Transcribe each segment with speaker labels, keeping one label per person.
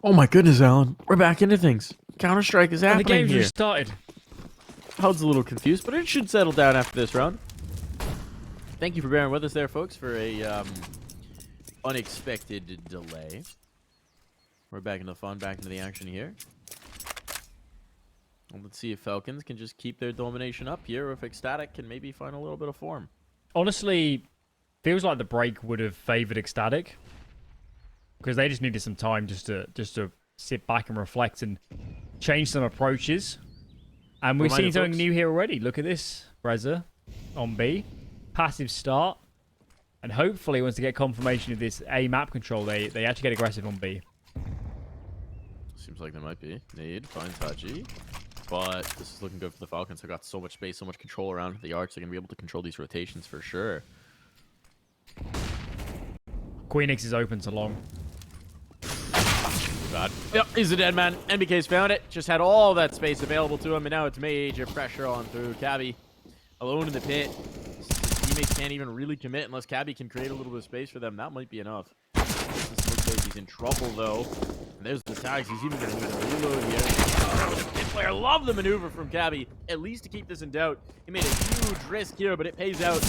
Speaker 1: Oh my goodness, Alan. We're back into things. Counter-Strike is happening
Speaker 2: the game's
Speaker 1: here.
Speaker 2: restarted.
Speaker 1: Cloud's a little confused, but it should settle down after this round. Thank you for bearing with us there, folks, for a unexpected delay. We're back into the fun, back into the action here. And let's see if Falcons can just keep their domination up here, or if ECSTATIC can maybe find a little bit of form.
Speaker 2: Honestly, feels like the break would have favored ECSTATIC because they just needed some time just to sit back and reflect and change some approaches. And we've seen something new here already. Look at this, Brezza on B, passive start, and hopefully once they get confirmation of this A map control, they actually get aggressive on B.
Speaker 1: Seems like they might be. Nade finds Haji. But this is looking good for the Falcons. They've got so much space, so much control around the arcs. They're going to be able to control these rotations for sure.
Speaker 2: Queenix is open to long.
Speaker 1: God. Yep, he's a dead man. NBK's found it. Just had all that space available to him, and now it's major pressure on through. Cabby alone in the pit. His teammates can't even really commit unless Cabby can create a little bit of space for them. That might be enough. This looks like he's in trouble, though. And there's the tags. He's even going to need a reload here. Pit player, love the maneuver from Cabby. At least to keep this in doubt. He made a huge risk here, but it pays out.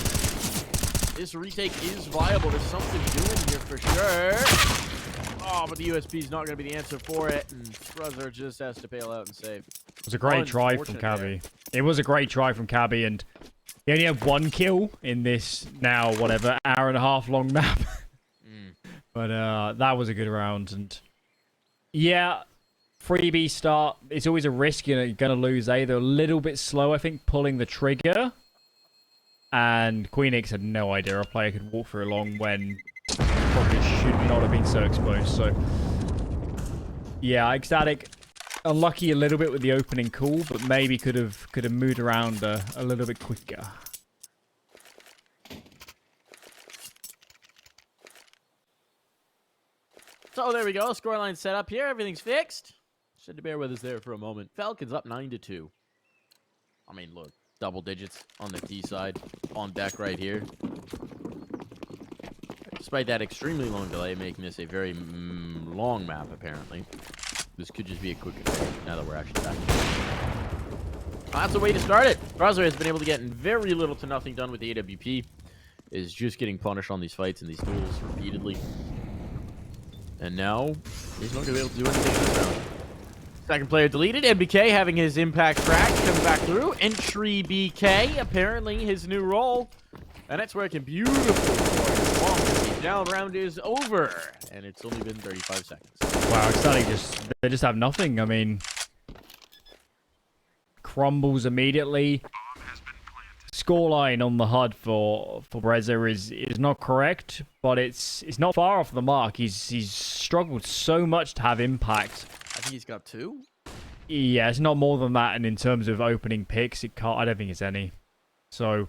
Speaker 1: This retake is viable. There's something doing here for sure. Oh, but the USP is not going to be the answer for it, and Brother just has to bail out and save.
Speaker 2: It was a great try from Cabby. It was a great try from Cabby, and he only had one kill in this now, whatever, hour and a half long map. But that was a good round, and yeah, freebie start. It's always a risk, you know, you're going to lose A. They're a little bit slow, I think, pulling the trigger. And Queenix had no idea a player could walk through along when probably should not have been so exposed. So, yeah, ECSTATIC unlucky a little bit with the opening call, but maybe could have moved around a little bit quicker.
Speaker 1: So there we go. Scoreline set up here. Everything's fixed. Just had to bear with us there for a moment. Falcons up 9-2. I mean, look. Double digits on the D side. On deck right here. Despite that extremely long delay, making this a very long map, apparently. This could just be a quick affair now that we're actually back. That's the way to start it. Crosshair has been able to get very little to nothing done with the AWP. Is just getting punished on these fights and these duels repeatedly. And now, he's not going to be able to do anything in this round. Second player deleted. NBK having his impact cracks coming back through. Entry BK, apparently his new role. And that's working beautifully for him. The down round is over. And it's only been 35 seconds.
Speaker 2: Wow, ECSTATIC they just have nothing. I mean, crumbles immediately. Scoreline on the HUD for Brezza is not correct, but it's not far off the mark. He's struggled so much to have impact.
Speaker 1: I think he's got 2.
Speaker 2: Yeah, it's not more than that, and in terms of opening picks, I don't think it's any. So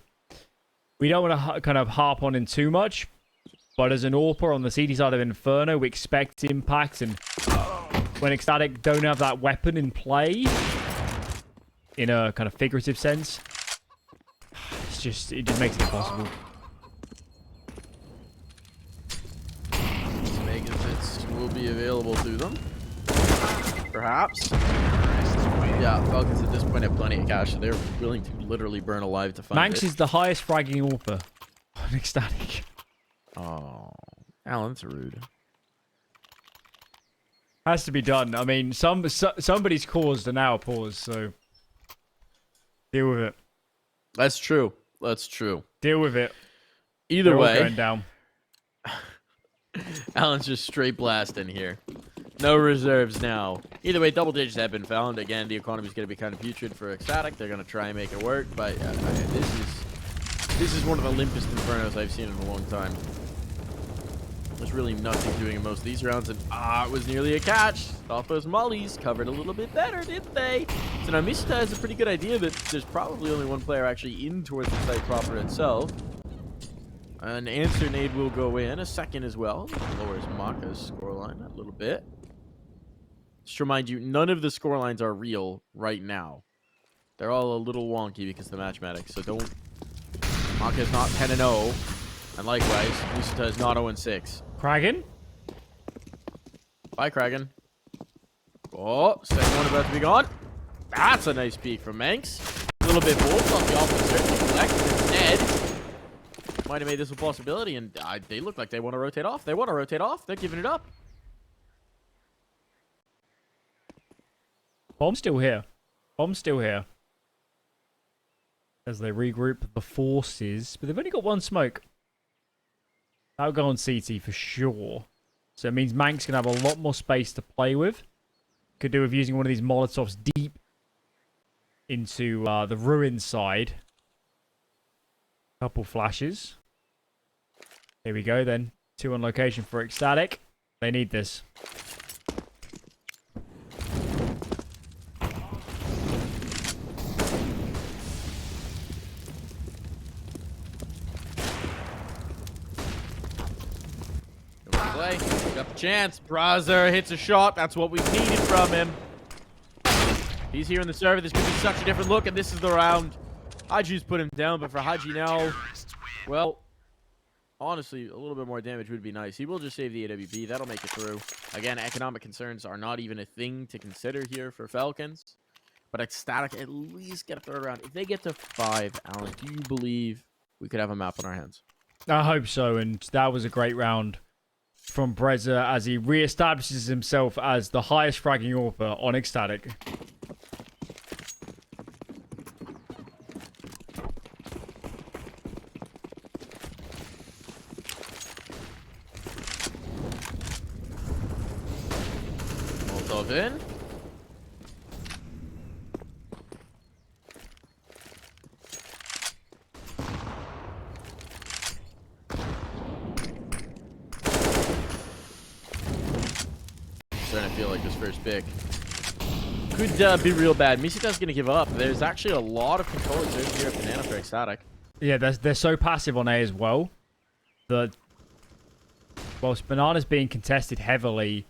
Speaker 2: we don't want to kind of harp on him too much, but as an AWPer on the CD side of Inferno, we expect impact, and when ECSTATIC don't have that weapon in play, in a kind of figurative sense, it just makes it impossible.
Speaker 1: Megahits will be available to them. Perhaps. Yeah, Falcons at this point have plenty of cash, so they're willing to literally burn alive to find
Speaker 2: Manx
Speaker 1: it.
Speaker 2: is the highest fragging AWPer on ECSTATIC.
Speaker 1: Oh, Alan, that's rude.
Speaker 2: Has to be done. I mean, somebody's caused an hour pause, so deal with it.
Speaker 1: That's true. That's true.
Speaker 2: Deal with it.
Speaker 1: Either
Speaker 2: They're all
Speaker 1: way,
Speaker 2: going down.
Speaker 1: Alan's just straight blasting here. No reserves now. Either way, double digits have been found. Again, the economy's going to be kind of putrid for ECSTATIC. They're going to try and make it work, but this is one of the limpest Infernos I've seen in a long time. There's really nothing doing in most of these rounds, and it was nearly a catch. Thought those mollies covered a little bit better, didn't they? So now Mista has a pretty good idea that there's probably only one player actually in towards the site proper itself. An answer nade will go in, a second as well. Lowers Maka's scoreline a little bit. Just to remind you, none of the scorelines are real right now. They're all a little wonky because of the mathematics, so don't... Maka's not 10-0, and likewise, Mista is not 0-6.
Speaker 2: Kragan?
Speaker 1: Bye, Kragan. Oh, second one about to be gone. That's a nice peek from Manx. A little bit bold off the offense. Certainly collected instead. Might have made this a possibility, and they look like they want to rotate off. They want to rotate off. They're giving it up.
Speaker 2: Bomb's still here. Bomb's still here. As they regroup the forces. But they've only got one smoke. That'll go on CT for sure. So it means Manx can have a lot more space to play with. Could do with using one of these Molotovs deep into the ruin side. Couple flashes. Here we go then. 2 on location for ECSTATIC. They need this.
Speaker 1: Play. Got the chance. Brazer hits a shot. That's what we needed from him. He's here in the server. This could be such a different look, and this is the round. Haji's put him down, but for Haji now, well, honestly, a little bit more damage would be nice. He will just save the AWP. That'll make it through. Again, economic concerns are not even a thing to consider here for Falcons. But ECSTATIC at least get a third round. If they get to 5, Alan, do you believe we could have a map on our hands?
Speaker 2: I hope so, and that was a great round from Breza as he re-establishes himself as the highest fragging AWPer on ECSTATIC.
Speaker 1: Molotov in. Starting to feel like this first pick could be real bad. Misita's going to give up. There's actually a lot of control exerted here at Banana for ECSTATIC.
Speaker 2: Yeah, they're so passive on A as well. Whilst Banana's being contested heavily,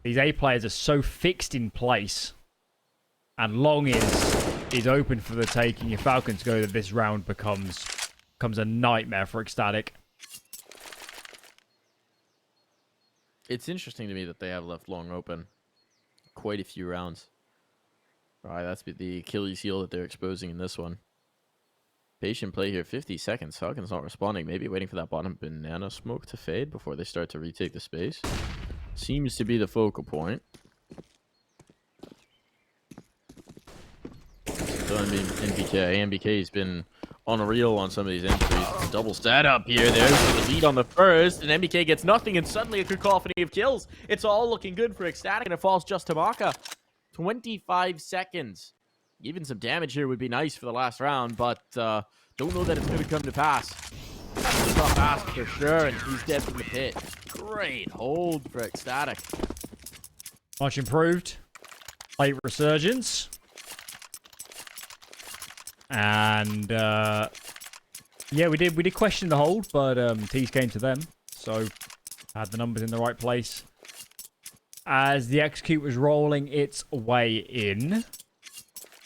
Speaker 2: these A players are so fixed in place. And long is open for the taking. If Falcons go, that this round becomes a nightmare for ECSTATIC.
Speaker 1: It's interesting to me that they have left long open quite a few rounds. All right, that's the Achilles heel that they're exposing in this one. Patient play here, 50 seconds. Falcons not responding. Maybe waiting for that bottom banana smoke to fade before they start to retake the space. Seems to be the focal point. So NBK's been unreal on some of these entries. Double stat up here. There's the lead on the first, and NBK gets nothing, and suddenly a cacophony of kills. It's all looking good for ECSTATIC, and it falls just to Maka. 25 seconds. Even some damage here would be nice for the last round, but don't know that it's going to come to pass. It's not fast for sure, and he's dead from the pit. Great hold for ECSTATIC.
Speaker 2: Much improved. Late resurgence. And yeah, we did question the hold, but T's came to them, so had the numbers in the right place. As the execute was rolling its way in,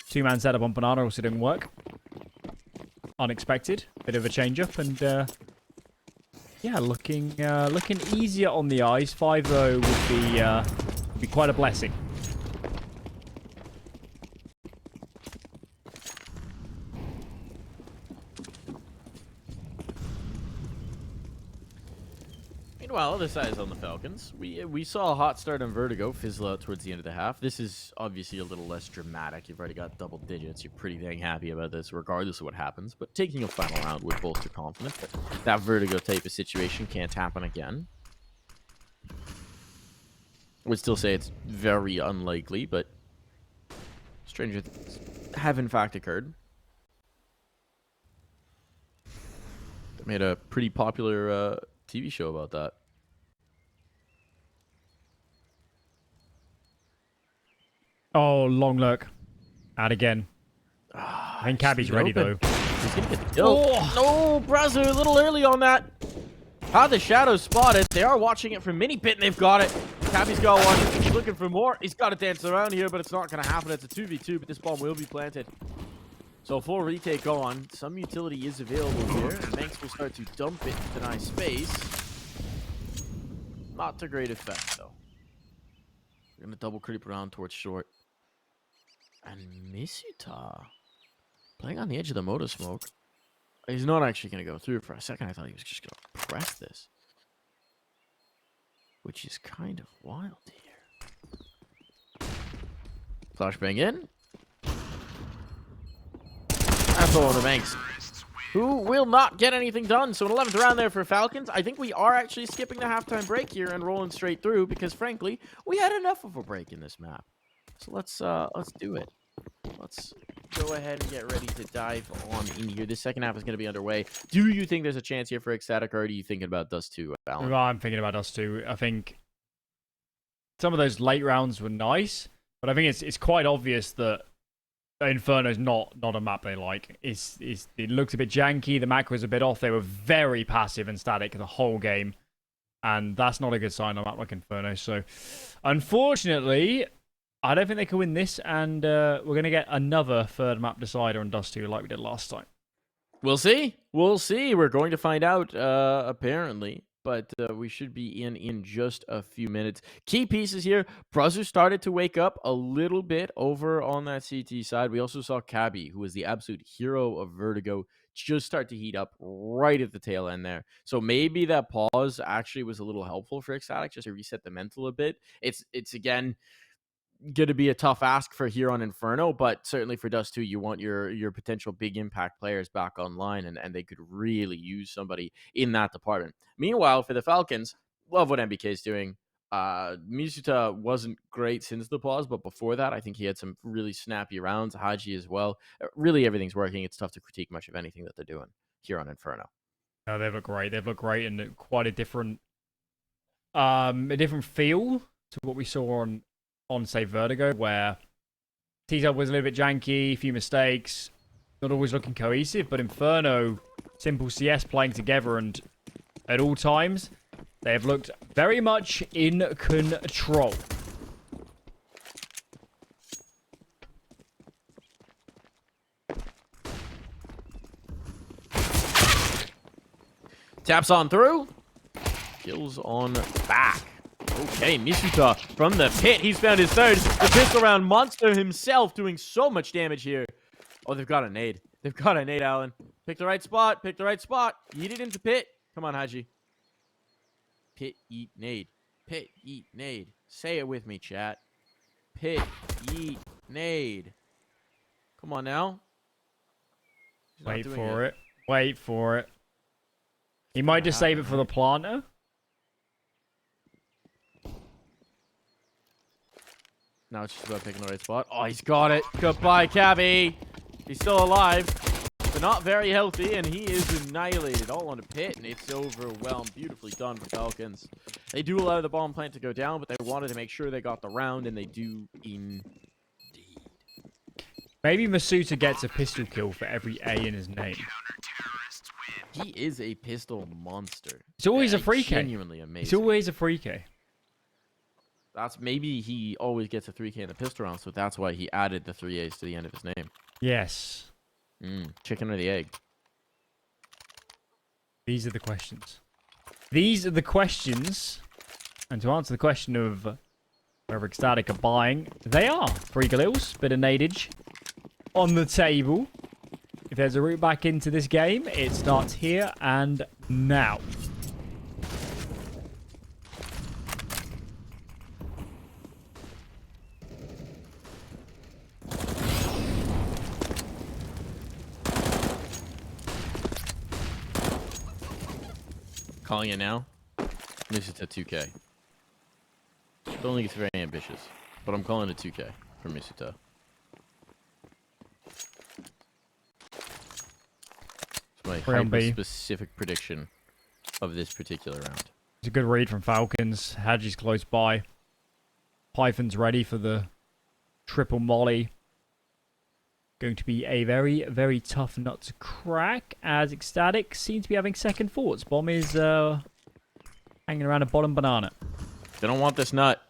Speaker 2: 2-man setup on Banana also didn't work. Unexpected, bit of a change up, and yeah, looking easier on the eyes. 5-0 would be quite a blessing.
Speaker 1: Meanwhile, other sides on the Falcons. We saw a hot start on Vertigo fizzle out towards the end of the half. This is obviously a little less dramatic. You've already got double digits. You're pretty dang happy about this regardless of what happens. But taking a final round would bolster confidence that that Vertigo type of situation can't happen again. I would still say it's very unlikely, but stranger things have in fact occurred. They made a pretty popular TV show about that.
Speaker 2: Oh, long lurk. Out again. I think Cabby's ready, though.
Speaker 1: He's going to get the kill. Oh, no, Brazu, a little early on that. How the shadows spotted. They are watching it from mini pit, and they've got it. Cabby's got one. He's looking for more. He's got to dance around here, but it's not going to happen. It's a 2v2, but this bomb will be planted. So full retake on. Some utility is available here, and Manx will start to dump it to deny space. Not to great effect, though. Gonna double creep around towards short. And Misuta playing on the edge of the motor smoke. He's not actually gonna go through. For a second, I thought he was just gonna press this. Which is kind of wild here. Flashbang in. That's all the banks. Who will not get anything done. So an 11th round there for Falcons. I think we are actually skipping the halftime break here and rolling straight through because, frankly, we had enough of a break in this map. So let's do it. Let's go ahead and get ready to dive on in here. This second half is going to be underway. Do you think there's a chance here for ECSTATIC, or are you thinking about Dust 2, Alan?
Speaker 2: Well, I'm thinking about Dust 2. I think some of those late rounds were nice, but I think it's quite obvious that Inferno's not a map they like. It looks a bit janky. The macro's a bit off. They were very passive and static the whole game, and that's not a good sign on a map like Inferno. So, unfortunately, I don't think they can win this, and we're going to get another third map decider on Dust 2 like we did last time.
Speaker 1: We'll see. We'll see. We're going to find out, apparently. But we should be in just a few minutes. Key pieces here. Brazu started to wake up a little bit over on that CT side. We also saw Cabby, who was the absolute hero of Vertigo, just start to heat up right at the tail end there. So maybe that pause actually was a little helpful for ECSTATIC, just to reset the mental a bit. It's again going to be a tough ask for here on Inferno, but certainly for Dust 2, you want your potential big impact players back online, and they could really use somebody in that department. Meanwhile, for the Falcons, love what MBK is doing. Misuta wasn't great since the pause, but before that, I think he had some really snappy rounds. Haji as well. Really, everything's working. It's tough to critique much of anything that they're doing here on Inferno.
Speaker 2: No, they look great. They look great, and quite a different feel to what we saw on say Vertigo, where T-Tab was a little bit janky, a few mistakes, not always looking cohesive, but Inferno, simple CS playing together, and at all times, they have looked very much in control.
Speaker 1: Taps on through. Kills on back. Okay, Misuta from the pit. He's found his third. The pistol round monster himself doing so much damage here. Oh, they've got a nade. They've got a nade, Alan. Pick the right spot. Pick the right spot. Eat it into pit. Come on, Haji. Pit, eat, nade. Pit, eat, nade. Say it with me, chat. Pit, eat, nade. Come on now.
Speaker 2: Wait for it. Wait for it. He might just save it for the planter.
Speaker 1: Now it's just about picking the right spot. Oh, he's got it. Goodbye, Cabby. He's still alive, but not very healthy, and he is annihilated all on a pit, and it's overwhelmed. Beautifully done for Falcons. They do allow the bomb plant to go down, but they wanted to make sure they got the round, and they do indeed.
Speaker 2: Maybe Masuta gets a pistol kill for every A in his name.
Speaker 1: He is a pistol monster.
Speaker 2: It's always a free K.
Speaker 1: Genuinely amazing.
Speaker 2: It's always a free K.
Speaker 1: That's maybe he always gets a 3K in the pistol round, so that's why he added the 3 A's to the end of his name.
Speaker 2: Yes.
Speaker 1: Chicken or the egg?
Speaker 2: These are the questions. These are the questions. And to answer the question of whether ECSTATIC are buying, they are. 3 Galils, bit of nadage on the table. If there's a route back into this game, it starts here and now.
Speaker 1: Calling it now. Misuta 2K. Don't think it's very ambitious, but I'm calling it 2K for Misuta. It's my hyper-specific prediction of this particular round.
Speaker 2: It's a good read from Falcons. Haji's close by. Python's ready for the triple molly. Going to be a very, very tough nut to crack, as ECSTATIC seems to be having second thoughts. Bomb is hanging around a bottom banana.
Speaker 1: They don't want this nut.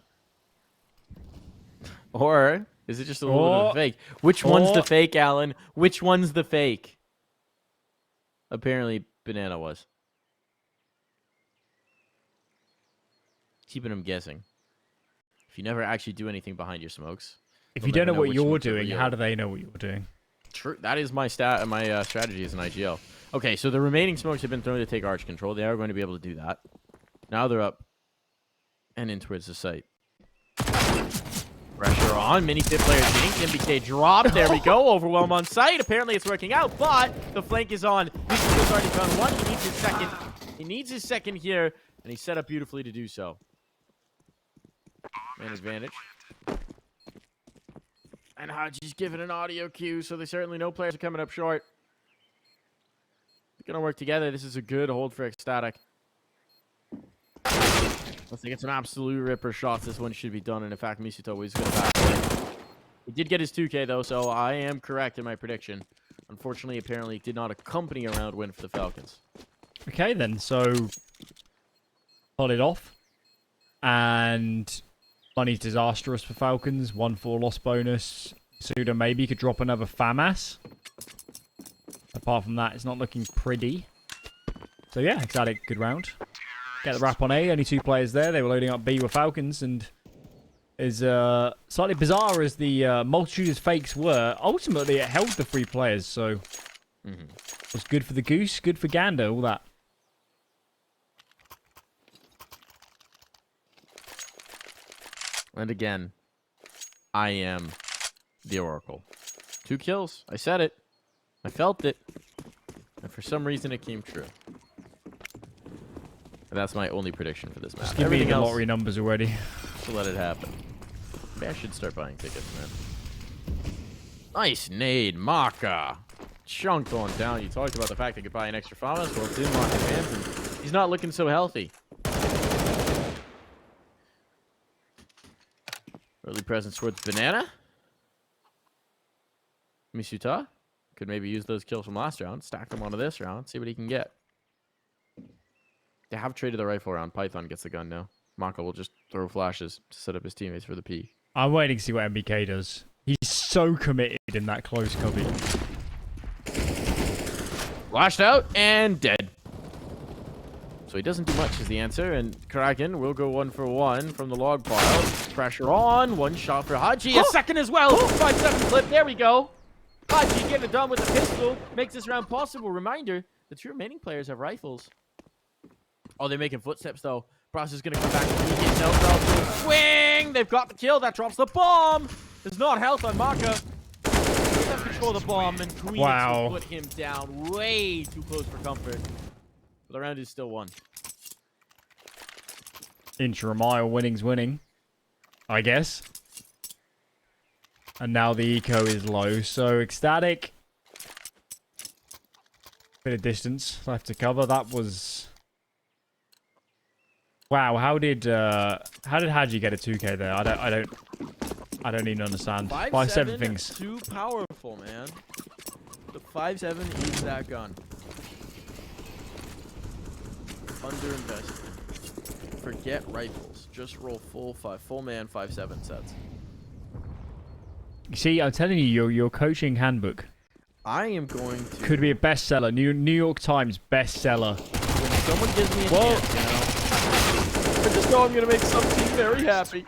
Speaker 1: Or is it just a little bit of a fake? Which one's the fake, Alan? Which one's the fake? Apparently, banana was. Keeping him guessing. if you never actually do anything behind your smokes.
Speaker 2: If you don't know what you're doing, how do they know what you're doing?
Speaker 1: True. That is my strategy as an IGL. Okay, so the remaining smokes have been thrown to take arch control. They are going to be able to do that. Now they're up and in towards the site. Pressure on. Mini pit player Jinx. MBK drop. There we go. Overwhelm on site. Apparently it's working out, but the flank is on. He's already found one. He needs his second. He needs his second here, and he's set up beautifully to do so. Man advantage. And Haji's given an audio cue, so they certainly know players are coming up short. They're going to work together. This is a good hold for ECSTATIC. Let's get some absolute ripper shots. This one should be done. And in fact, Misuto was going to back away. He did get his 2K, though, so I am correct in my prediction. Unfortunately, apparently, it did not accompany a round win for the Falcons.
Speaker 2: Okay, then. So, pull it off. And money's disastrous for Falcons. 1-4 loss bonus. Suda maybe could drop another FAMAS. Apart from that, it's not looking pretty. So, yeah, ECSTATIC, good round. Get the wrap on A. Only 2 players there. They were loading up B with Falcons. And as slightly bizarre as the multitude of fakes were, ultimately it held the 3 players. So it was good for the Goose, good for Gander, all that.
Speaker 1: And again, I am the Oracle. 2 kills. I said it. I felt it. And for some reason, it came true. And that's my only prediction for this match.
Speaker 2: Just give me the lottery numbers already.
Speaker 1: To let it happen. Maybe I should start buying tickets, man. Nice nade, Maka. Chunked on down. You talked about the fact they could buy an extra FAMAS. Well, it's in Maka's hands, and he's not looking so healthy. Early presence towards Banana. Misuta could maybe use those kills from last round, stack them onto this round, see what he can get. They have traded the rifle around. Python gets the gun now. Maka will just throw flashes to set up his teammates for the P.
Speaker 2: I'm waiting to see what MBK does. He's so committed in that close cubby.
Speaker 1: Flashed out and dead. So he doesn't do much is the answer, and Kraken will go 1 for 1 from the log pile. Pressure on, 1 shot for Haji, a second as well. 5-7 clip, there we go. Haji getting it done with the pistol, makes this round possible. Reminder, the 2 remaining players have rifles. Oh, they're making footsteps though. Bros is gonna come back and he gets out. Swing! They've got the kill, that drops the bomb. There's not health on Maka. He does control the bomb, and Queen will put him down way too close for comfort. But the round is still won.
Speaker 2: Inch or a mile, winning's winning, I guess. And now the eco is low, so ECSTATIC. Bit of distance left to cover. That was... Wow, how did Haji get a 2K there? I don't even understand. 5-7 things.
Speaker 1: Too powerful, man. The 5-7 is that gun. Underinvested. Forget rifles. Just roll full man 5-7 sets.
Speaker 2: You see, I'm telling you, your coaching handbook.
Speaker 1: I am going to...
Speaker 2: Could be a bestseller. New York Times bestseller.
Speaker 1: When someone gives me a chance, you know, I just know I'm going to make some team very happy.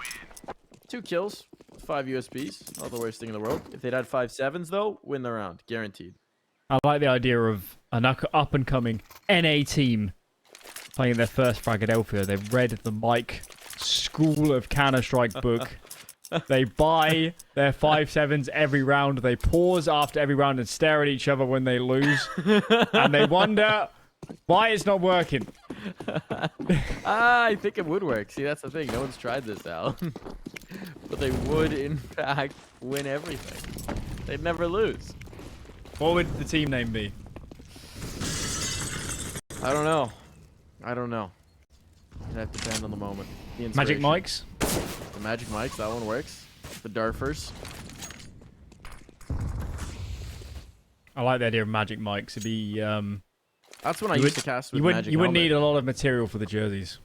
Speaker 1: 2 kills, 5 USBs. Not the worst thing in the world. If they'd had 5-7s, though, win the round. Guaranteed.
Speaker 2: I like the idea of an up-and-coming NA team playing their first Philadelphia. They've read the Mike School of Counter-Strike book. They buy their 5-7s every round. They pause after every round and stare at each other when they lose. And they wonder why it's not working.
Speaker 1: I think it would work. See, that's the thing. No one's tried this out. But they would, in fact, win everything. They'd never lose.
Speaker 2: What would the team name be?
Speaker 1: I don't know. That depends on the moment. The
Speaker 2: Magic Mikes?
Speaker 1: The Magic Mikes, that one works. The Darfers.
Speaker 2: I like the idea of Magic Mikes. It'd be...
Speaker 1: That's when I used to cast with Magic
Speaker 2: You wouldn't need a lot of material for the jerseys.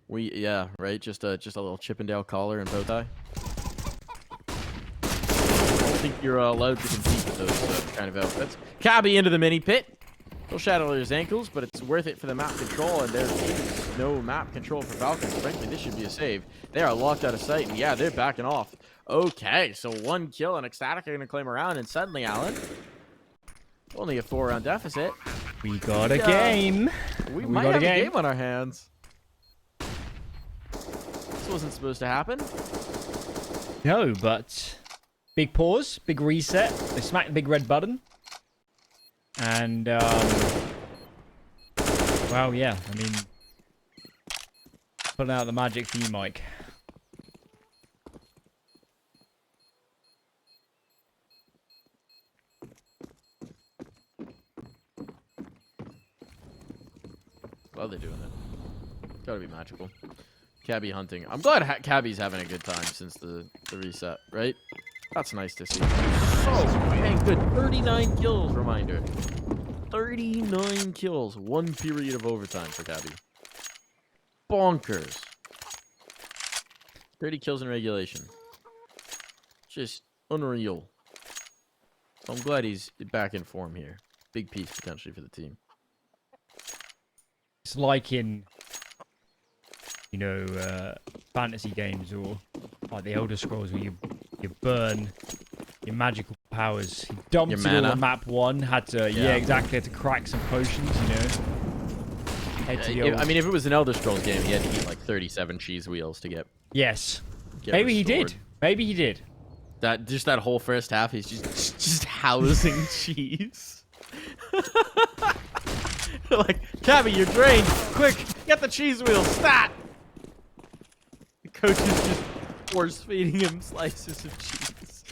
Speaker 1: Yeah, right? Just a little Chippendale collar and bow tie. I don't think you're allowed to compete with those kind of outfits. Cabby into the mini pit. He'll shatter his ankles, but it's worth it for the map control, and there is no map control for Falcons. Frankly, this should be a save. They are locked out of sight, and yeah, they're backing off. Okay, so 1 kill, and ECSTATIC are going to claim a round, and suddenly, Alan, only a 4-round deficit.
Speaker 2: We got a game.
Speaker 1: We might have a game on our hands. This wasn't supposed to happen.
Speaker 2: No, but big pause, big reset. They smacked the big red button. And, well, yeah, I mean, pulling out the magic for you, Mike.
Speaker 1: Well, they're doing it. Gotta be magical. Cabby hunting. I'm glad Cabby's having a good time since the reset, right? That's nice to see. So dang good. 39 kills, reminder. 39 kills. 1 period of overtime for Cabby. Bonkers. 30 kills in regulation. Just unreal. So I'm glad he's back in form here. Big piece potentially for the team.
Speaker 2: It's like in, you know, fantasy games or like the Elder Scrolls where you burn your magical powers. He dumped it all on map 1, had to, yeah, exactly, had to crack some potions, you know. Head to the old...
Speaker 1: I mean, if it was an Elder Scrolls game, he had to eat like 37 cheese wheels to get...
Speaker 2: Yes. Maybe he did. Maybe he did.
Speaker 1: Just that whole first half, he's just housing cheese. Like, Cabby, you're drained. Quick, get the cheese wheels. Stat. The coach is just force feeding him slices of cheese.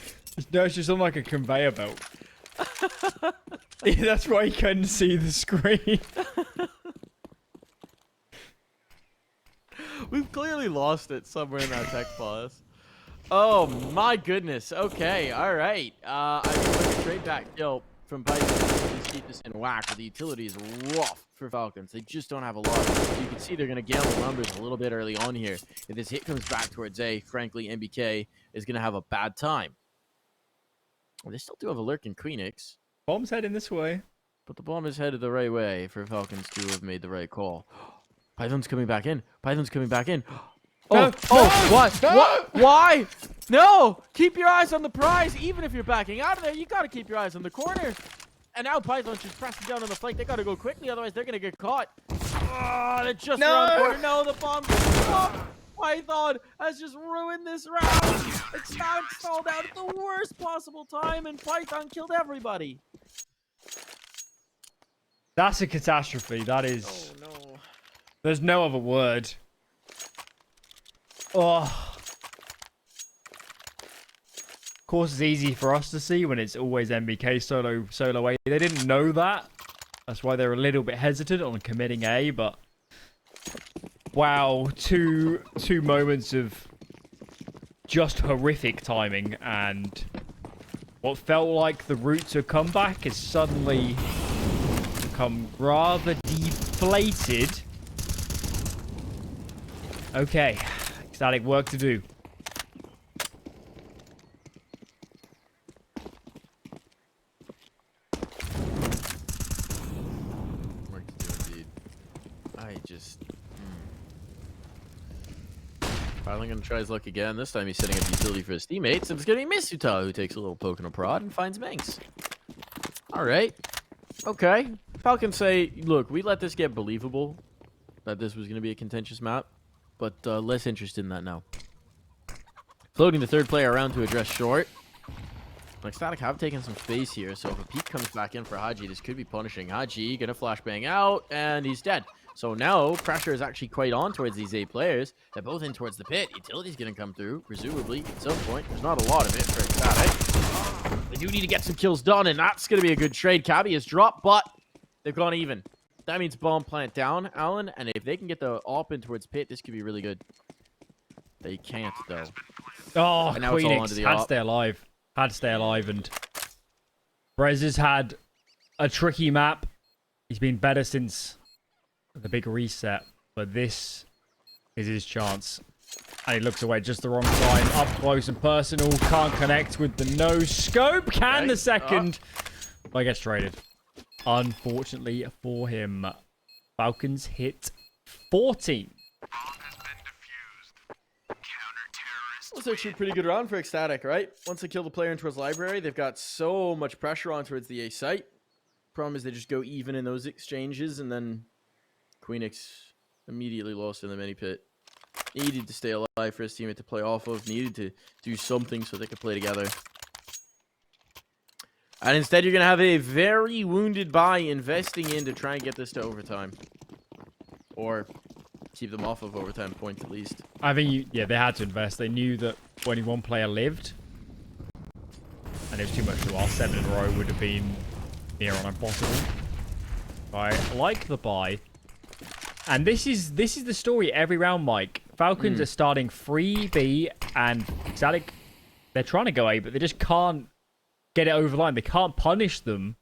Speaker 2: No, it's just on like a conveyor belt. Yeah, that's why he couldn't see the screen.
Speaker 1: We've clearly lost it somewhere in that tech pause. Oh my goodness. Okay, all right. I mean, like a trade back kill from Python. Just keep this in whack. But the utility is rough for Falcons. They just don't have a lot. You can see they're going to gamble numbers a little bit early on here. If this hit comes back towards A, frankly, MBK is going to have a bad time. Well, they still do have a lurking Queenix.
Speaker 2: Bomb's heading this way.
Speaker 1: But the bomb is headed the right way for Falcons to have made the right call. Python's coming back in. Python's coming back in. Oh, what? No! What? Why? No! Keep your eyes on the prize. Even if you're backing out of there, you got to keep your eyes on the corner. And now Python's just pressing down on the flank. They got to go quickly, otherwise they're going to get caught. Oh, they're just around the corner. No, the bomb's up. Python has just ruined this round. It's not stalled out at the worst possible time, and Python killed everybody.
Speaker 2: That's a catastrophe. That is...
Speaker 1: Oh, no.
Speaker 2: There's no other word. Oh. Of course, it's easy for us to see when it's always MBK solo A. They didn't know that. That's why they're a little bit hesitant on committing A, but... Wow, two moments of just horrific timing, and what felt like the route to a comeback has suddenly become rather deflated. Okay, ECSTATIC work to do.
Speaker 1: Work to do indeed. I just... Finally gonna try his luck again. This time he's setting up utility for his teammates, and it's gonna be Misuta who takes a little poke and a prod and finds Manx. Alright. Okay. Falcons say, look, we let this get believable, that this was gonna be a contentious map, but less interested in that now. Floating the third player around to address short. ECSTATIC have taken some space here, so if a peek comes back in for Haji, this could be punishing. Haji gonna flashbang out, and he's dead. So now, pressure is actually quite on towards these 8 players. They're both in towards the pit. Utility's going to come through, presumably, at some point. There's not a lot of it for ECSTATIC. They do need to get some kills done, and that's going to be a good trade. Cabby has dropped, but they've gone even. That means bomb plant down, Alan, and if they can get the AWP in towards pit, this could be really good. They can't, though.
Speaker 2: Oh, Queenix had to stay alive. Had to stay alive, and Brez has had a tricky map. He's been better since... the big reset, but this is his chance. And he looks away just the wrong time. Up close and personal. Can't connect with the no scope. Can the second. But gets traded. unfortunately for him. Falcons hit 14.
Speaker 1: That's actually a pretty good round for ECSTATIC, right? Once they kill the player into his library, they've got so much pressure on towards the A site. Problem is they just go even in those exchanges, and then Queenix immediately lost in the mini pit. Needed to stay alive for his teammate to play off of. Needed to do something so they could play together. And instead, you're going to have a very wounded buy investing in to try and get this to overtime. Or keep them off of overtime points at least.
Speaker 2: I think, yeah, they had to invest. They knew that only one player lived. And it was too much to ask. 7 in a row would have been near on impossible. I like the buy. And this is the story every round, Mike. Falcons are starting 3B and ECSTATIC, they're trying to go A, but they just can't get it over the line. They can't punish them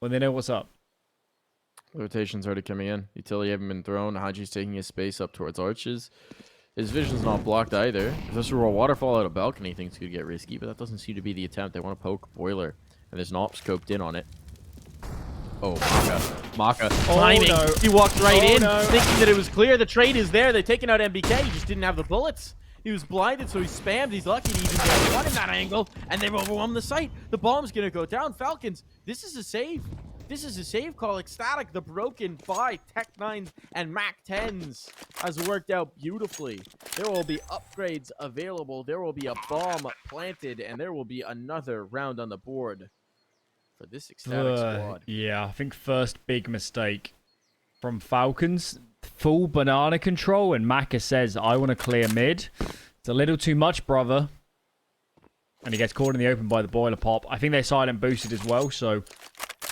Speaker 2: when they know what's up.
Speaker 1: Rotation's already coming in. Utility haven't been thrown. Haji's taking his space up towards arches. His vision's not blocked either. If this were a waterfall out of balcony, things could get risky, but that doesn't seem to be the attempt. They want to poke Boiler, and there's an op scoped in on it. Oh, Maka. Timing.
Speaker 2: No.
Speaker 1: He walked right in,
Speaker 2: no.
Speaker 1: thinking that it was clear. The trade is there. They're taking out MBK. He just didn't have the bullets. He was blinded, so he spammed. He's lucky to even get one in that angle, and they've overwhelmed the site. The bomb's going to go down. Falcons, this is a save. This is a save call. ECSTATIC, the broken by Tech 9s and Mac 10s, has worked out beautifully. There will be upgrades available. There will be a bomb planted, and there will be another round on the board for this ECSTATIC squad.
Speaker 2: Yeah, I think first big mistake from Falcons. Full banana control, and Maka says, I want to clear mid. It's a little too much, brother. And he gets caught in the open by the boiler pop. I think they silent boosted as well, so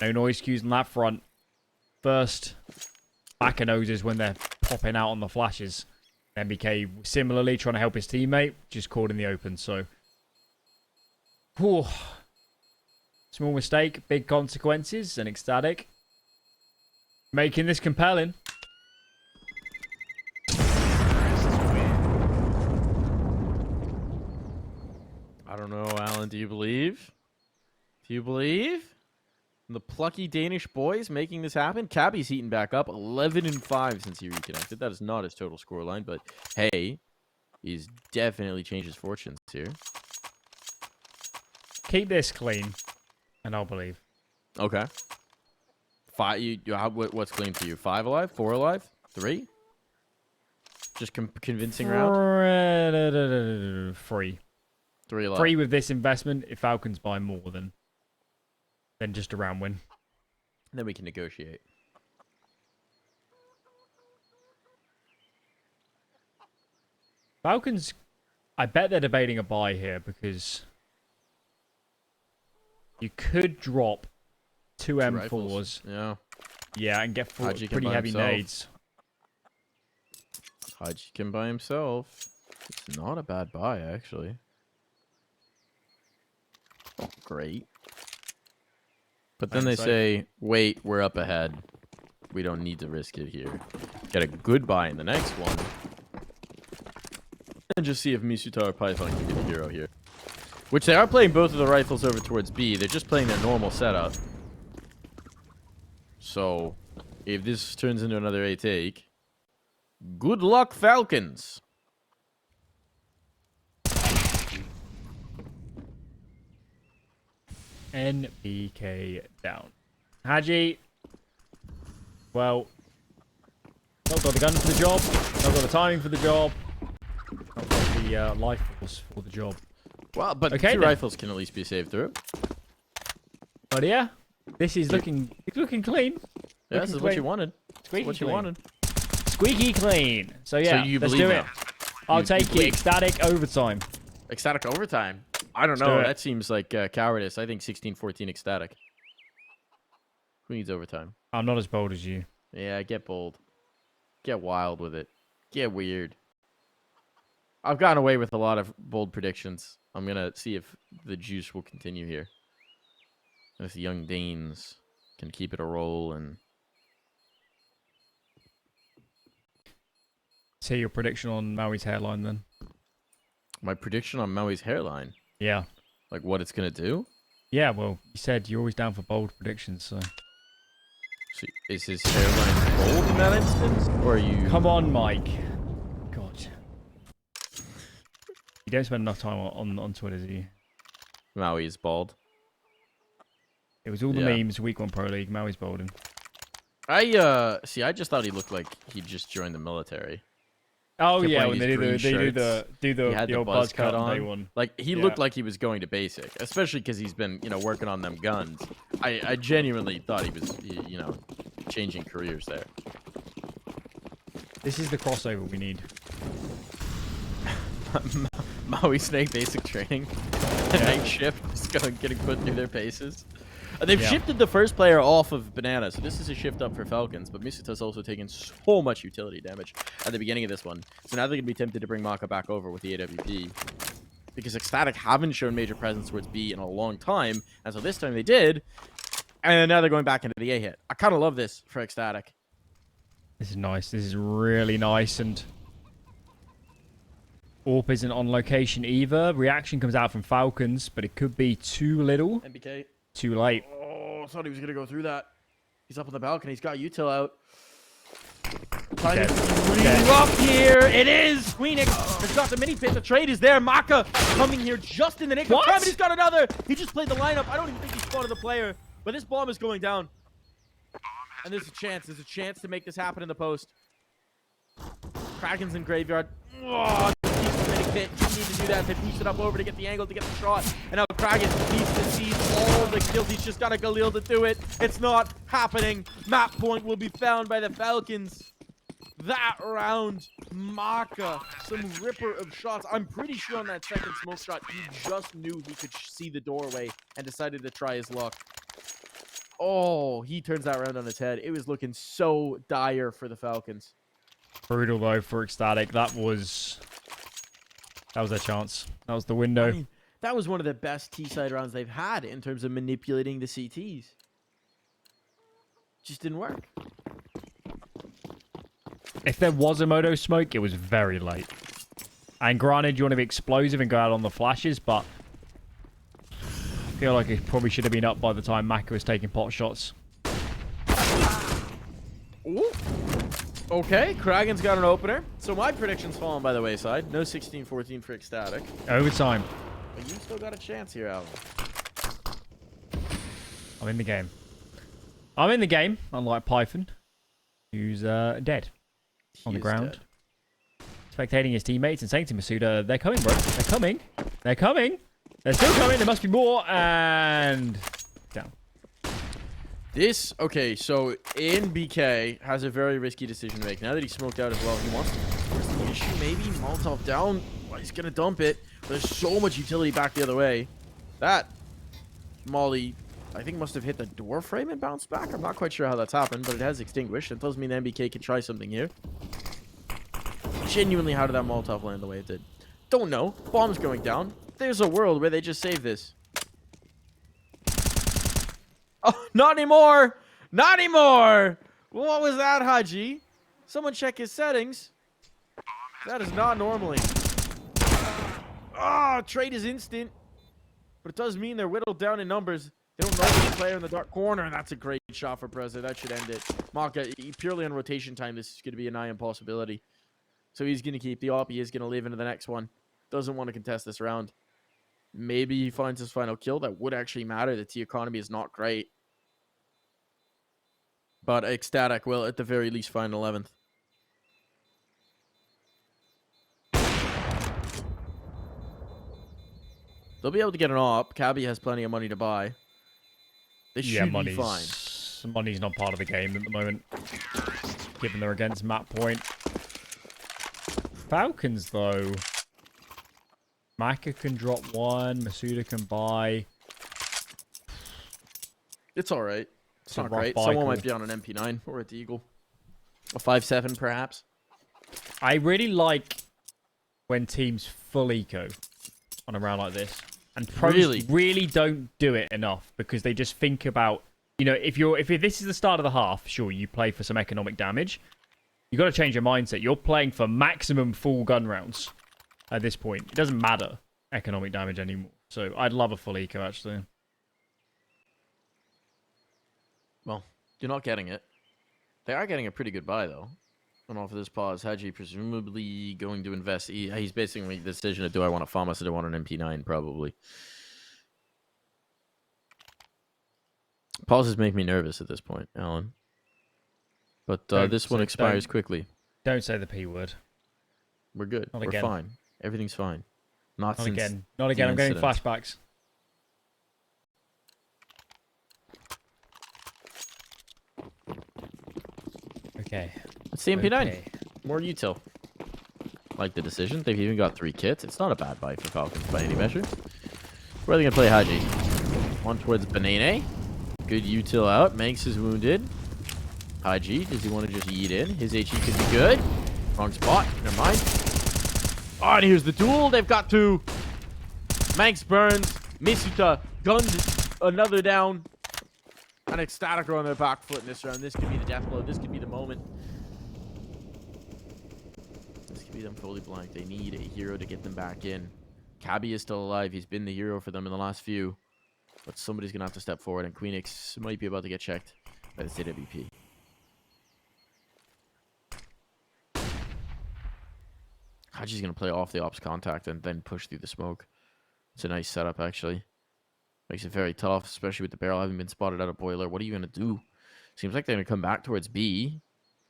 Speaker 2: no noise cues on that front. First, Maka noses when they're popping out on the flashes. MBK similarly trying to help his teammate, just caught in the open, so. Whew. Small mistake, big consequences, and ECSTATIC making this compelling.
Speaker 1: I don't know, Alan. Do you believe? Do you believe? The plucky Danish boys making this happen? Cabby's heating back up. 11-5 since he reconnected. That is not his total scoreline, but hey, he's definitely changed his fortunes here.
Speaker 2: Keep this clean, and I'll believe.
Speaker 1: Okay. What's clean for you? 5 alive? 4 alive? 3? Just convincing round?
Speaker 2: 3.
Speaker 1: 3 alive.
Speaker 2: 3 with this investment if Falcons buy more than just a round win.
Speaker 1: Then we can negotiate.
Speaker 2: Falcons, I bet they're debating a buy here because you could drop 2 M4s.
Speaker 1: Rifles. Yeah.
Speaker 2: Yeah, and get
Speaker 1: Haji
Speaker 2: pretty heavy
Speaker 1: himself.
Speaker 2: nades.
Speaker 1: Haji can by himself. It's not a bad buy, actually. Oh, great. But then they say, wait, we're up ahead. We don't need to risk it here. Get a good buy in the next one. And just see if Misuta or Python can get a hero here. Which they are playing both of the rifles over towards B. They're just playing their normal setup. So, if this turns into another A take, good luck, Falcons.
Speaker 2: NBK down. Haji, well, not got the gun for the job, not got the timing for the job, not got the life force for the job.
Speaker 1: Well, but
Speaker 2: okay,
Speaker 1: 2 rifles can at least be saved through.
Speaker 2: But yeah, this is looking clean.
Speaker 1: Yeah, this is what you wanted.
Speaker 2: Squeaky
Speaker 1: what you
Speaker 2: clean.
Speaker 1: wanted.
Speaker 2: Squeaky clean. So yeah,
Speaker 1: so you
Speaker 2: let's
Speaker 1: believe
Speaker 2: do
Speaker 1: now.
Speaker 2: it. I'll take it. ECSTATIC overtime.
Speaker 1: ECSTATIC overtime. I don't know. That seems like cowardice. I think 16-14 ECSTATIC. Who needs overtime?
Speaker 2: I'm not as bold as you.
Speaker 1: Yeah, get bold. Get wild with it. Get weird. I've gotten away with a lot of bold predictions. I'm going to see if the juice will continue here. If the young Danes can keep it a roll and...
Speaker 2: Say your prediction on Maui's hairline then.
Speaker 1: My prediction on Maui's hairline?
Speaker 2: Yeah.
Speaker 1: Like what it's going to do?
Speaker 2: Yeah, well, you said you're always down for bold predictions, so...
Speaker 1: So is his hairline bald in that instance? Or are you...
Speaker 2: Come on, Mike. God. You don't spend enough time on Twitter, do you?
Speaker 1: Maui's bald.
Speaker 2: It was all the memes, week 1 Pro League, Maui's balding.
Speaker 1: See, I just thought he looked like he just joined the military.
Speaker 2: Oh yeah, when they do the old buzz cut on day one.
Speaker 1: Like he looked like he was going to basic, especially because he's been working on them guns. I genuinely thought he was changing careers there.
Speaker 2: This is the crossover we need.
Speaker 1: Maui Snake basic training, night shift, just getting put through their paces. They've shifted the first player off of Banana, so this is a shift up for Falcons, but Misuta's also taken so much utility damage at the beginning of this one. So now they're going to be tempted to bring Maka back over with the AWP. Because ECSTATIC haven't shown major presence towards B in a long time, and so this time they did, and now they're going back into the A hit. I kind of love this for ECSTATIC.
Speaker 2: This is nice. This is really nice, and AWP isn't on location either. Reaction comes out from Falcons, but it could be too little.
Speaker 1: MBK.
Speaker 2: Too late.
Speaker 1: Oh, I thought he was going to go through that. He's up on the balcony. He's got util out. Trying to up here. It is. Queenix has got the mini pit. The trade is there. Maka coming here just in the nick of time. And he's got another. He just played the lineup. I don't even think he spotted the player. But this bomb is going down. And there's a chance. There's a chance to make this happen in the post. Kraken's in graveyard. Oh, pit. You need to do that. They boost it up over to get the angle to get the shot. And now Kraken needs to seize all the kills. He's just got a Galil to do it. It's not happening. Map point will be found by the Falcons. That round, Maka, some ripper of shots. I'm pretty sure on that second smoke shot, he just knew he could see the doorway and decided to try his luck. Oh, he turns that round on his head. It was looking so dire for the Falcons.
Speaker 2: Brutal though for ECSTATIC. That was their chance. That was the window.
Speaker 1: I mean, that was one of the best T-side rounds they've had in terms of manipulating the CTs. Just didn't work.
Speaker 2: If there was a Moto smoke, it was very late. And granted, you want to be explosive and go out on the flashes, but I feel like it probably should have been up by the time Maka was taking pot shots.
Speaker 1: Ooh. Okay, Kraken's got an opener. So my prediction's fallen by the wayside. No 16-14 for ECSTATIC.
Speaker 2: Overtime.
Speaker 1: But you still got a chance here, Alan.
Speaker 2: I'm in the game. I'm in the game, unlike Python, who's dead on the ground. Dead. Spectating his teammates and saying to Masuda, they're coming, bro. They're coming. They're coming. They're still coming. There must be more. And down.
Speaker 1: This, okay, so NBK has a very risky decision to make. Now that he's smoked out as well, he wants to force the issue, maybe. Molotov down. Well, he's going to dump it. There's so much utility back the other way. That Molly, I think, must have hit the door frame and bounced back. I'm not quite sure how that's happened, but it has extinguished. It does mean the NBK can try something here. Genuinely, how did that Molotov land the way it did? Don't know. Bomb's going down. There's a world where they just save this. Oh, not anymore! Not anymore! What was that, Haji? Someone check his settings. That is not normally. Ah, trade is instant. But it does mean they're whittled down in numbers. They don't know the player in the dark corner. That's a great shot for Preza. That should end it. Maka, purely on rotation time, this is going to be a nigh impossibility. So he's going to keep the op. He is going to live into the next one. Doesn't want to contest this round. Maybe he finds his final kill. That would actually matter. The T economy is not great. But ECSTATIC will, at the very least, find 11th. They'll be able to get an op. Cabby has plenty of money to buy. They should be fine.
Speaker 2: Money's not part of the game at the moment, given they're against map point. Falcons, though. Maka can drop one. Masuda can buy.
Speaker 1: It's all right. It's not great. Someone might be on an MP9 or a Deagle. A 5.7, perhaps.
Speaker 2: I really like when teams full eco on a round like this. And pros really don't do it enough because they just think about, you know, if this is the start of the half, sure, you play for some economic damage. You got to change your mindset. You're playing for maximum full gun rounds at this point. It doesn't matter economic damage anymore. So I'd love a full eco, actually.
Speaker 1: Well, You're not getting it. They are getting a pretty good buy, though. And off of this pause, Haji presumably going to invest. He's basically making the decision of do I want a FAMAS or do I want an MP9, probably. Pauses make me nervous at this point, Alan. But this one expires quickly.
Speaker 2: Don't say the P word.
Speaker 1: We're good.
Speaker 2: Not
Speaker 1: We're
Speaker 2: again.
Speaker 1: fine. Everything's fine. Not
Speaker 2: again. Not again. I'm getting flashbacks. Okay.
Speaker 1: It's the MP9. Okay. More util. Like the decision. They've even got 3 kits. It's not a bad buy for Falcons by any measure. Where are they going to play Haji? One towards Banane. Good util out. Manx is wounded. Haji, does he want to just yeet in? His HE could be good. Wrong spot. Never mind. Oh, and here's the duel. They've got 2. Manx burns. Misuta gunned another down. And ECSTATIC are on their back foot in this round. This could be the death blow. This could be the moment. This could be them fully blanked. They need a hero to get them back in. Cabby is still alive. He's been the hero for them in the last few. But somebody's going to have to step forward. And Queenix might be about to get checked by the CWP. Haji's going to play off the ops contact and then push through the smoke. It's a nice setup, actually. Makes it very tough, especially with the barrel having been spotted out of boiler. What are you going to do? Seems like they're going to come back towards B.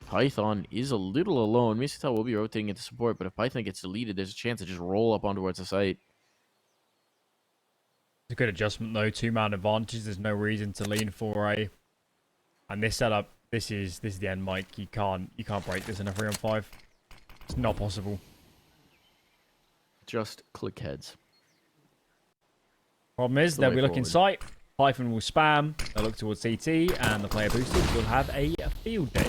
Speaker 1: Python is a little alone. Misuta will be rotating into support, but if Python gets deleted, there's a chance to just roll up on towards the site.
Speaker 2: It's a good adjustment, though. 2-man advantage. There's no reason to lean for A. And this setup, this is the end, Mike. You can't break this in a 3-on-5. It's not possible.
Speaker 1: Just click heads.
Speaker 2: Problem is, they'll be looking sight. Python will spam. They'll look towards CT, and the player boosters will have a field day.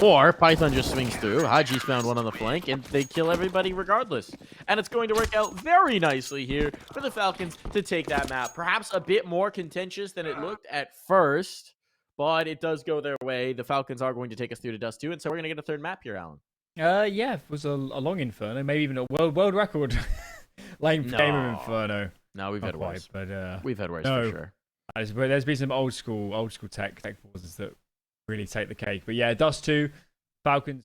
Speaker 1: Or Python just swings through. Haji's found one on the flank, and they kill everybody regardless. And it's going to work out very nicely here for the Falcons to take that map. Perhaps a bit more contentious than it looked at first, but it does go their way. The Falcons are going to take us through to Dust 2, and so we're going to get a 3rd map here, Alan.
Speaker 2: Yeah, it was a long Inferno, maybe even a world record length game of Inferno.
Speaker 1: No, we've had worse.
Speaker 2: But
Speaker 1: we've had worse for sure.
Speaker 2: There's been some old school tech pauses that really take the cake. But yeah, Dust 2, Falcons